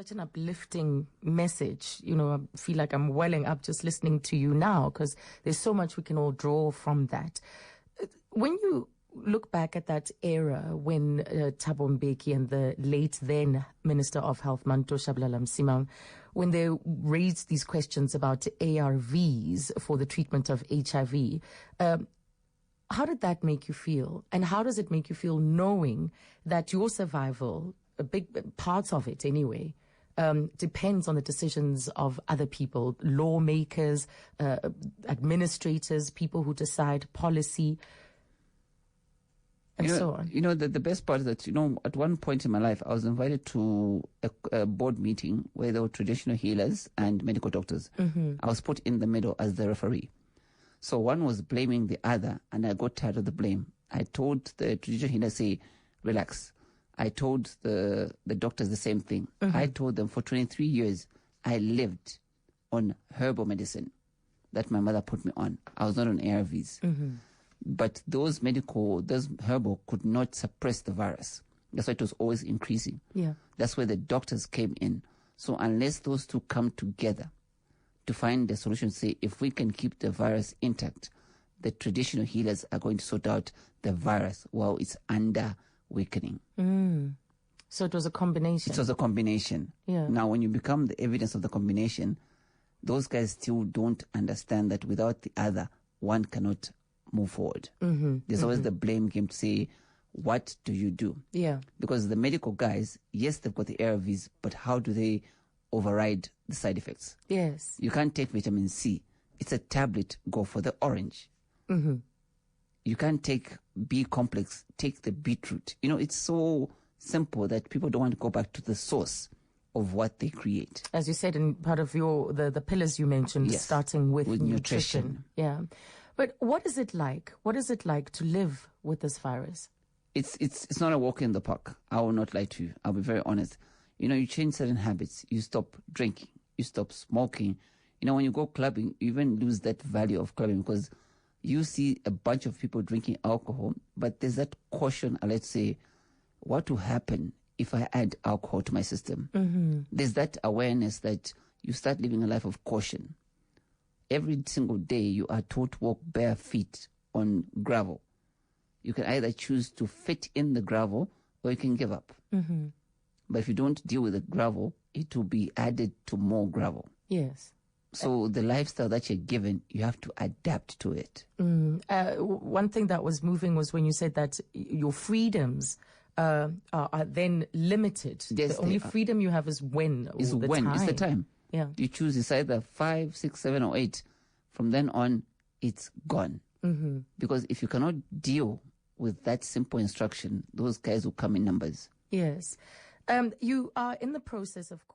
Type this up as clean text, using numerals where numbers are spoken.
Such an uplifting message. You know, I feel like I'm welling up just listening to you now because there's so much we can all draw from that. When you look back at that era when Thabo Mbeki and the late then Minister of Health, Manto Shabalala Msimang, when they raised these questions about ARVs for the treatment of HIV, how did that make you feel? And how does it make you feel knowing that your survival, a big parts of it anyway, depends on the decisions of other people, lawmakers, administrators, people who decide policy, and so on. You know, the best part is that, at one point in my life, I was invited to a board meeting where there were traditional healers and medical doctors. Mm-hmm. I was put in the middle as the referee. So one was blaming the other, and I got tired of the blame. I told the traditional healer, say, relax. I told the doctors the same thing. Mm-hmm. I told them for 23 years, I lived on herbal medicine that my mother put me on. I was not on ARVs. Mm-hmm. But those herbal could not suppress the virus. That's why it was always increasing. Yeah. That's where the doctors came in. So unless those two come together to find the solution, say, if we can keep the virus intact, the traditional healers are going to sort out the virus while it's under weakening. Mm. So it was a combination. It was a combination. Yeah. Now, when you become the evidence of the combination, those guys still don't understand that without the other, one cannot move forward. Mm-hmm. There's always the blame game to say, what do you do? Yeah. Because the medical guys, yes, they've got the ARVs, but how do they override the side effects? Yes. You can't take vitamin C. It's a tablet. Go for the orange. Mm-hmm. You can't take B complex. Take the beetroot. It's so simple that people don't want to go back to the source of what they create. As you said in part of your the pillars you mentioned, yes, starting with nutrition. Yeah. But what is it like? What is it like to live with this virus? It's not a walk in the park. I will not lie to you. I'll be very honest. You change certain habits. You stop drinking. You stop smoking. When you go clubbing, you even lose that value of clubbing because you see a bunch of people drinking alcohol, but there's that caution, let's say, what will happen if I add alcohol to my system? Mm-hmm. There's that awareness that you start living a life of caution. Every single day you are taught to walk bare feet on gravel. You can either choose to fit in the gravel or you can give up. Mm-hmm. But if you don't deal with the gravel, it will be added to more gravel. Yes. So the lifestyle that you're given, you have to adapt to it. One thing that was moving was when you said that your freedoms are then limited. Yes, the only freedom you have is when. Is when. It's the time. Yeah. You choose, it's either 5, 6, 7, or 8. From then on, it's gone. Mm-hmm. Because if you cannot deal with that simple instruction, those guys will come in numbers. Yes. You are in the process of